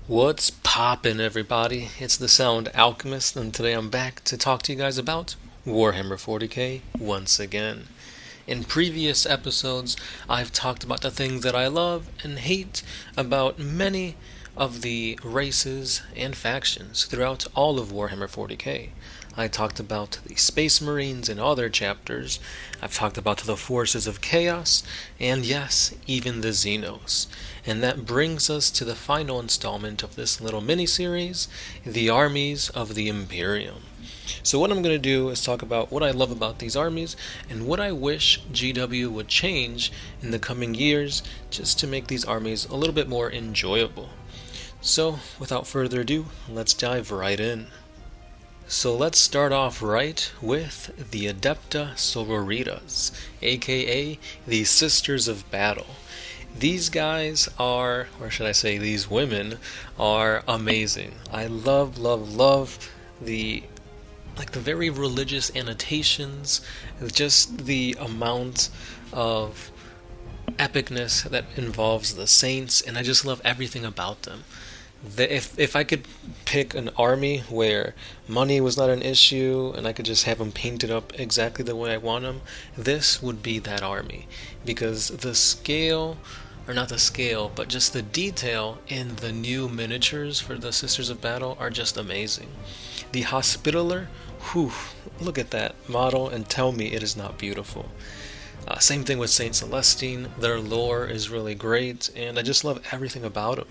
What's poppin', everybody? It's the Sound Alchemist, and today I'm back to talk to you guys about Warhammer 40k once again. In previous episodes, I've talked about the things that I love and hate about many of the races and factions throughout all of Warhammer 40k. I talked about the Space Marines in other chapters. I've talked about the Forces of Chaos, and yes, even the Xenos. And that brings us to the final installment of this little mini-series, the Armies of the Imperium. So what I'm going to do is talk about what I love about these armies and what I wish GW would change in the coming years just to make these armies a little bit more enjoyable. So without further ado, let's dive right in. So let's start off right with the Adeptus Sororitas, aka the Sisters of Battle. These guys are, or should I say these women, are amazing. I love the very religious annotations, just the amount of epicness that involves the saints, and I just love everything about them. If I could pick an army where money was not an issue and I could just have them painted up exactly the way I want them, this would be that army. Because the scale, or not the scale, but just the detail in the new miniatures for the Sisters of Battle are just amazing. The Hospitaller, whew, look at that model and tell me it is not beautiful. Same thing with Saint Celestine, their lore is really great, and I just love everything about them.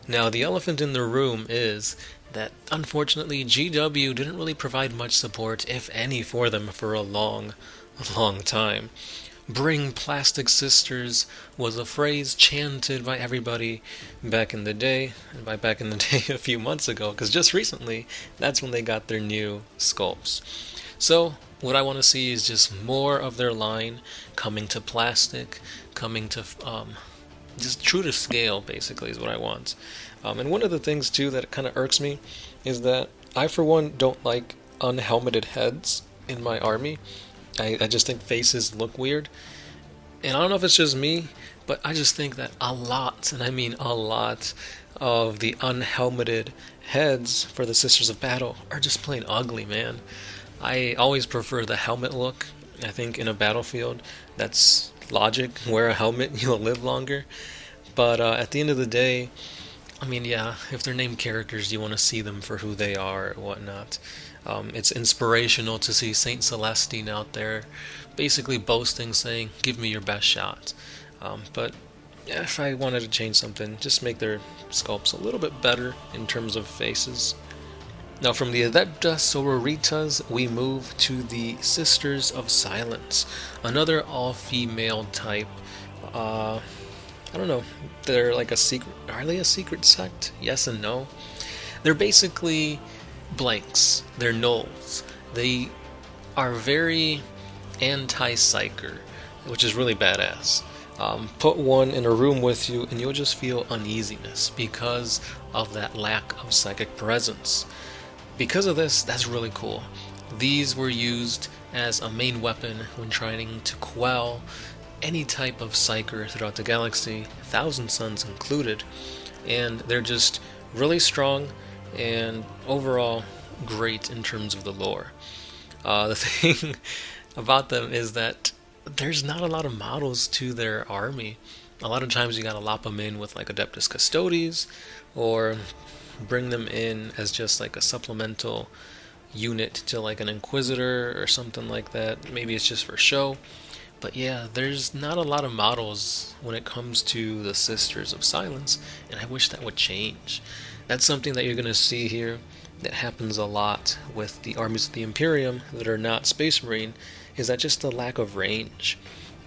Now, the elephant in the room is that, unfortunately, GW didn't really provide much support, if any, for them for a long time. Bring Plastic Sisters was a phrase chanted by everybody back in the day, and by back in the day a few months ago, because just recently, that's when they got their new sculpts. So, what I want to see is just more of their line coming to plastic, coming to just true to scale, basically, is what I want. And one of the things, too, that kind of irks me is that I, for one, don't like unhelmeted heads in my army. I just think faces look weird. And I don't know if it's just me, but I just think that a lot, and I mean a lot, of the unhelmeted heads for the Sisters of Battle are just plain ugly, man. I always prefer the helmet look. I think in a battlefield, that's logic. Wear a helmet, you'll live longer. But at the end of the day, I mean, yeah, if they're named characters, you want to see them for who they are and whatnot. It's inspirational to see Saint Celestine out there basically boasting, saying, give me your best shot. But yeah, if I wanted to change something, just make their sculpts a little bit better in terms of faces. Now, from the Adeptus Sororitas, we move to the Sisters of Silence, another all-female type. I don't know, they're like a secret, are they a secret sect? Yes and no. They're basically blanks, they're nulls. They are very anti-psyker, which is really badass. Put one in a room with you and you'll just feel uneasiness because of that lack of psychic presence. Because of this, that's really cool. These were used as a main weapon when trying to quell any type of psyker throughout the galaxy, Thousand Suns included, and they're just really strong and overall great in terms of the lore. The thing about them is that there's not a lot of models to their army. A lot of times you gotta lop them in with like Adeptus Custodies, or bring them in as just like a supplemental unit to like an Inquisitor or something like that. Maybe it's just for show. But yeah, there's not a lot of models when it comes to the Sisters of Silence, and I wish that would change. That's something that you're going to see here that happens a lot with the armies of the Imperium that are not Space Marine, is that just the lack of range.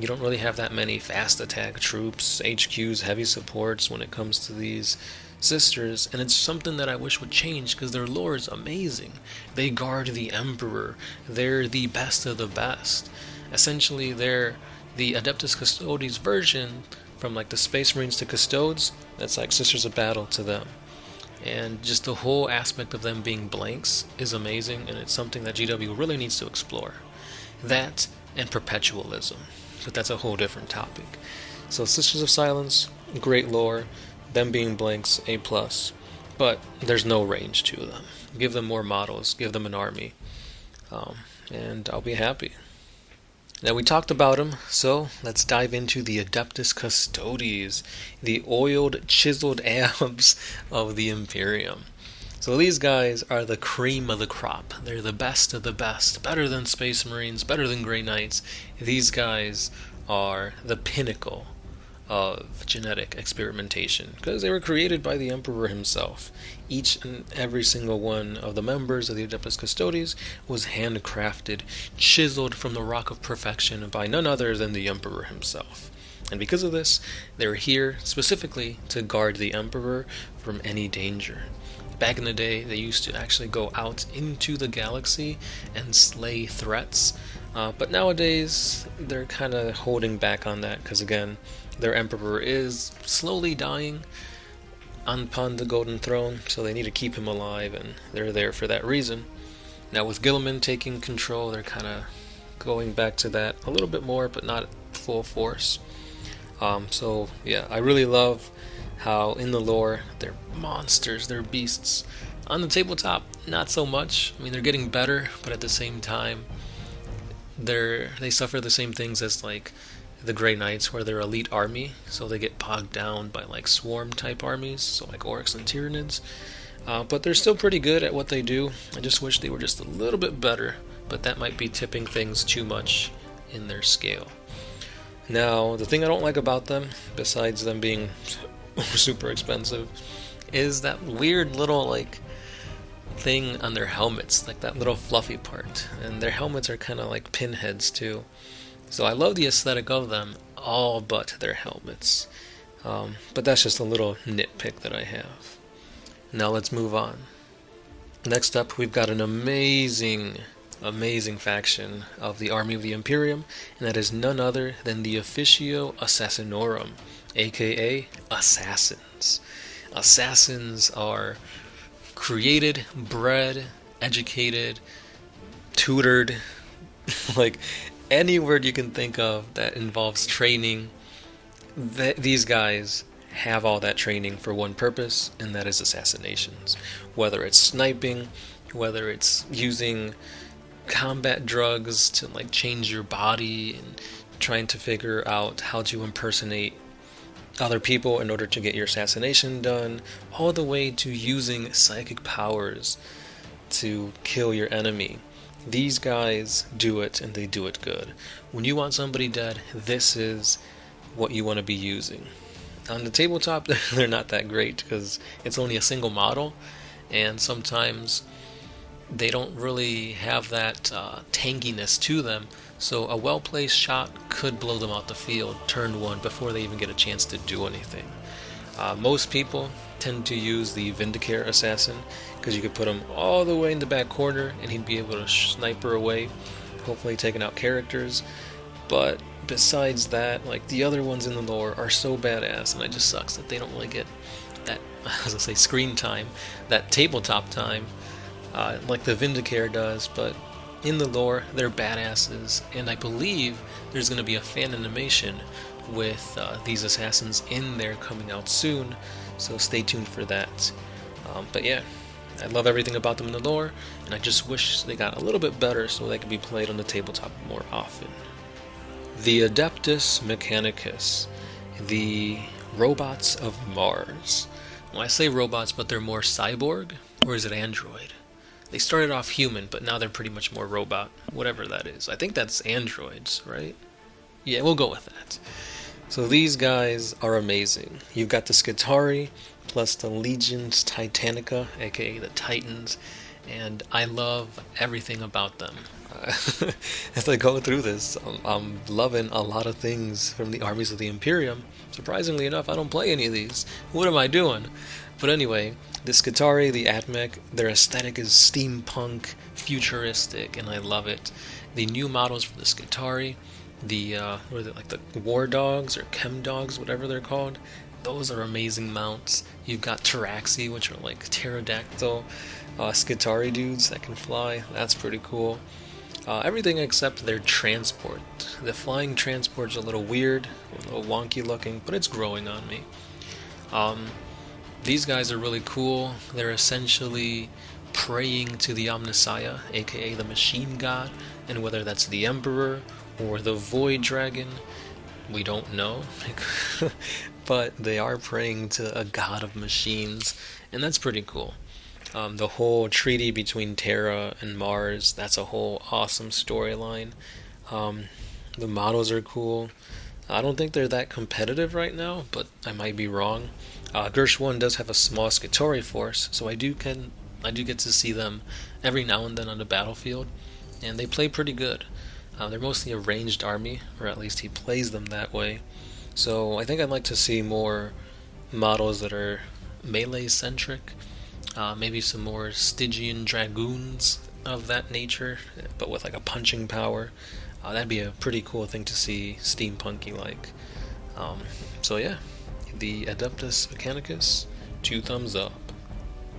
You don't really have that many fast attack troops, HQs, heavy supports when it comes to these Sisters, and it's something that I wish would change because their lore is amazing. They guard the Emperor, they're the best of the best. Essentially, they're the Adeptus Custodies version from like the Space Marines to Custodes. That's like Sisters of Battle to them. And just the whole aspect of them being blanks is amazing, and it's something that GW really needs to explore. That and perpetualism, but that's a whole different topic. So Sisters of Silence, great lore, Them being blanks, A+. But there's no range to them. Give them more models, give them an army, and I'll be happy. Now we talked about them, so let's dive into the Adeptus Custodies, the oiled, chiseled abs of the Imperium. So these guys are the cream of the crop. They're the best of the best, better than Space Marines, better than Grey Knights. These guys are the pinnacle of genetic experimentation because they were created by the Emperor himself. Each and every single one of the members of the Adeptus Custodies was handcrafted, chiseled from the rock of perfection by none other than the Emperor himself. And because of this, they're here specifically to guard the Emperor from any danger. Back in the day, they used to actually go out into the galaxy and slay threats, but nowadays they're kind of holding back on that because, again, their Emperor is slowly dying upon the Golden Throne, so they need to keep him alive, and they're there for that reason. Now with Guilliman taking control, they're kind of going back to that a little bit more, but not full force. So yeah, I really love how in the lore they're monsters, they're beasts. On the tabletop, not so much. I mean, they're getting better, but at the same time, they suffer the same things as like the Grey Knights, where they're elite army, so they get bogged down by like swarm type armies, so like orcs and tyranids. But they're still pretty good at what they do. I just wish they were just a little bit better, but that might be tipping things too much in their scale. Now, the thing I don't like about them, besides them being super expensive, is that weird little like thing on their helmets, like that little fluffy part. And their helmets are kind of like pinheads too. So I love the aesthetic of them, all but their helmets. But that's just a little nitpick that I have. Now let's move on. Next up, we've got an amazing faction of the Army of the Imperium, and that is none other than the Adeptus Assassinorum, aka Assassins. Assassins are created, bred, educated, tutored, like any word you can think of that involves training. These guys have all that training for one purpose, and that is assassinations. Whether it's sniping, whether it's using combat drugs to like change your body and trying to figure out how to impersonate other people in order to get your assassination done, all the way to using psychic powers to kill your enemy. These guys do it, and they do it good. When you want somebody dead, this is what you want to be using. On the tabletop, they're not that great because it's only a single model, and sometimes they don't really have that tankiness to them, so a well-placed shot could blow them out the field turn one before they even get a chance to do anything. Most people tend to use the Vindicare Assassin because you could put him all the way in the back corner and he'd be able to sniper away, hopefully taking out characters. But besides that, like, the other ones in the lore are so badass, and it just sucks that they don't really get that, as I say, screen time, that tabletop time, like the Vindicare does. But in the lore, they're badasses, and I believe there's going to be a fan animation with these assassins in there coming out soon, so stay tuned for that. But yeah, I love everything about them in the lore, and I just wish they got a little bit better so they could be played on the tabletop more often. The Adeptus Mechanicus, the robots of Mars. Well, I say robots, but they're more cyborg, or is it android? They started off human, but now they're pretty much more robot, whatever that is. I think that's androids, right? Yeah, we'll go with that. So these guys are amazing. You've got the Skitarii, plus the Legions Titanica, aka the Titans, and I love everything about them. As I go through this, I'm loving a lot of things from the Armies of the Imperium. Surprisingly enough, I don't play any of these. What am I doing? But anyway, the Skitarii, the Atmech, their aesthetic is steampunk, futuristic, and I love it. The new models for the Skitarii, the what are they, like the war dogs or chem dogs, whatever they're called, those are amazing mounts. You've got Taraxi, which are like pterodactyl Skitarii dudes that can fly. That's pretty cool. Everything except their transport. The flying transport's a little weird, a little wonky looking, but it's growing on me. These guys are really cool. They're essentially praying to the Omnissiah, aka the Machine God, and whether that's the Emperor or the Void Dragon, we don't know. But they are praying to a god of machines, and that's pretty cool. The whole treaty between Terra and Mars, that's a whole awesome storyline. The models are cool. I don't think they're that competitive right now, but I might be wrong. Gersh 1 does have a small Scatori force, so I do get to see them every now and then on the battlefield, and they play pretty good. They're mostly a ranged army, or at least he plays them that way. So I think I'd like to see more models that are melee-centric. Maybe some more Stygian Dragoons of that nature, but with like a punching power. That'd be a pretty cool thing to see steampunky-like. So yeah, the Adeptus Mechanicus, 2 thumbs up.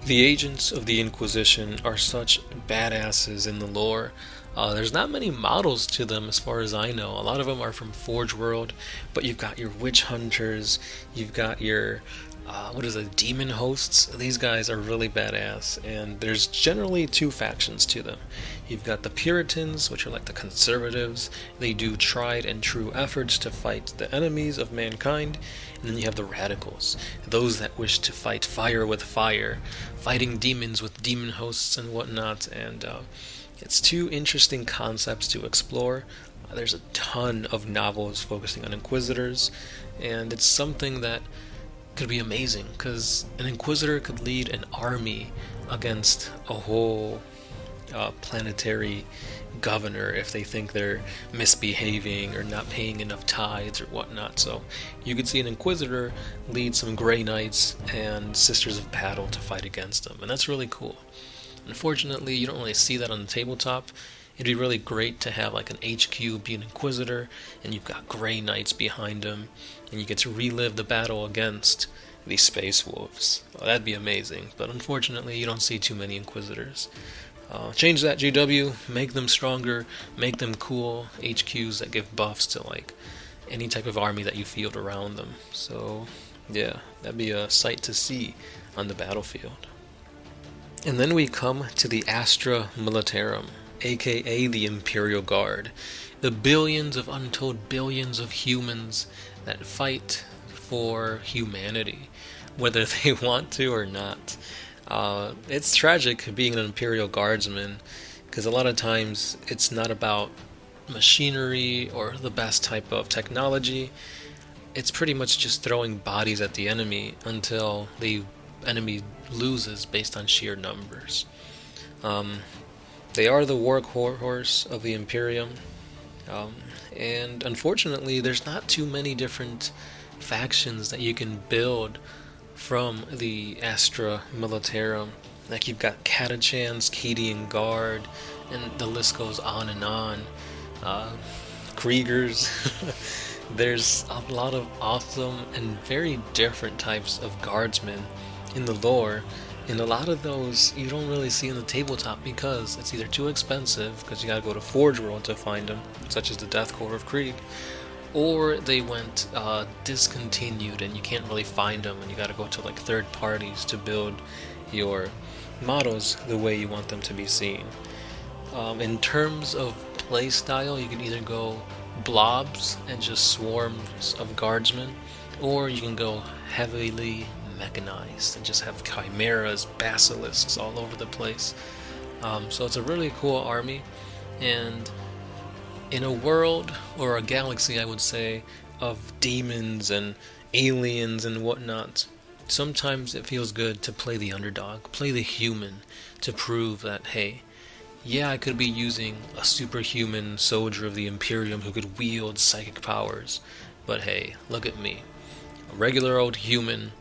The agents of the Inquisition are such badasses in the lore. There's not many models to them as far as I know. A lot of them are from Forge World, but you've got your witch hunters, you've got your demon hosts. These guys are really badass, and there's generally 2 factions to them. You've got the Puritans, which are like the conservatives. They do tried and true efforts to fight the enemies of mankind. And then you have the radicals, those that wish to fight fire with fire, fighting demons with demon hosts and whatnot. And it's 2 interesting concepts to explore. There's a ton of novels focusing on Inquisitors, and it's something that could be amazing, because an Inquisitor could lead an army against a whole planetary governor if they think they're misbehaving or not paying enough tithes or whatnot. So you could see an Inquisitor lead some Grey Knights and Sisters of Battle to fight against them, and that's really cool. Unfortunately, you don't really see that on the tabletop. It'd be really great to have like an HQ be an Inquisitor, and you've got Grey Knights behind him, and you get to relive the battle against the Space Wolves. Well, that'd be amazing, but unfortunately you don't see too many Inquisitors. Change that, GW, make them stronger, make them cool HQs that give buffs to like any type of army that you field around them. So yeah, that'd be a sight to see on the battlefield. And then we come to the Astra Militarum, aka the Imperial Guard, the billions of untold billions of humans that fight for humanity, whether they want to or not. It's tragic being an Imperial Guardsman, because a lot of times it's not about machinery or the best type of technology. It's pretty much just throwing bodies at the enemy until the enemy loses based on sheer numbers. They are the workhorse of the Imperium, and unfortunately there's not too many different factions that you can build from the Astra Militarum. Like you've got Catachans, Cadian Guard, and the list goes on and on. Kriegers. There's a lot of awesome and very different types of guardsmen in the lore, and a lot of those you don't really see in the tabletop because it's either too expensive, because you gotta go to Forge World to find them, such as the Death Corps of Krieg, or they went discontinued and you can't really find them, and you gotta go to like third parties to build your models the way you want them to be seen. In terms of play style, you can either go blobs and just swarms of guardsmen, or you can go heavily mechanized and just have chimeras, basilisks all over the place. So it's a really cool army, and in a world, or a galaxy I would say, of demons and aliens and whatnot, sometimes it feels good to play the underdog, play the human, to prove that, hey, yeah, I could be using a superhuman soldier of the Imperium who could wield psychic powers, but hey, look at me. A regular old human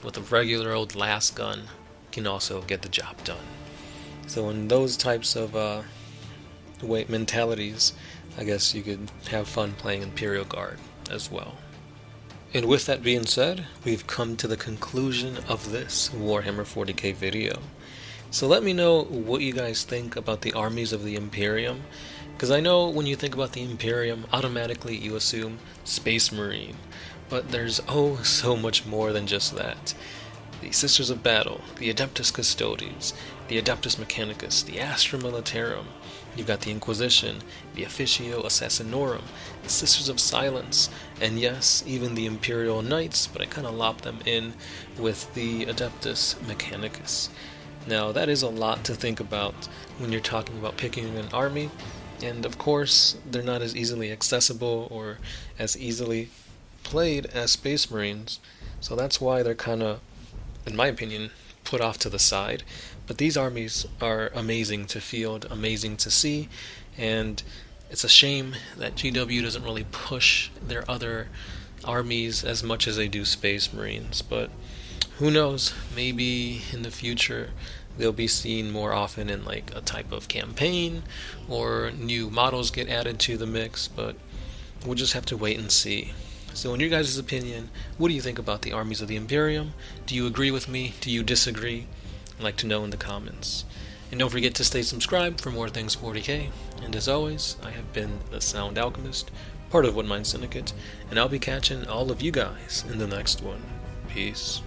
with a regular old las gun can also get the job done. So in those types of mentalities, I guess you could have fun playing Imperial Guard as well. And with that being said, we've come to the conclusion of this Warhammer 40k video. So let me know what you guys think about the armies of the Imperium, because I know when you think about the Imperium, automatically you assume Space Marine, but there's oh so much more than just that. the Sisters of Battle, the Adeptus Custodies, the Adeptus Mechanicus, the Astra Militarum. You've got the Inquisition, the Officio Assassinorum, the Sisters of Silence, and yes, even the Imperial Knights, but I kind of lopped them in with the Adeptus Mechanicus. Now, that is a lot to think about when you're talking about picking an army, and of course, they're not as easily accessible or as easily played as Space Marines, so that's why they're kind of, in my opinion, put off to the side. But these armies are amazing to field, amazing to see, and it's a shame that GW doesn't really push their other armies as much as they do Space Marines. But who knows, maybe in the future they'll be seen more often in like a type of campaign, or new models get added to the mix, but we'll just have to wait and see. So in your guys' opinion, what do you think about the armies of the Imperium? Do you agree with me? Do you disagree? I'd like to know in the comments. And don't forget to stay subscribed for more things 40k. And as always, I have been the Sound Alchemist, part of One Mind Syndicate, and I'll be catching all of you guys in the next one. Peace.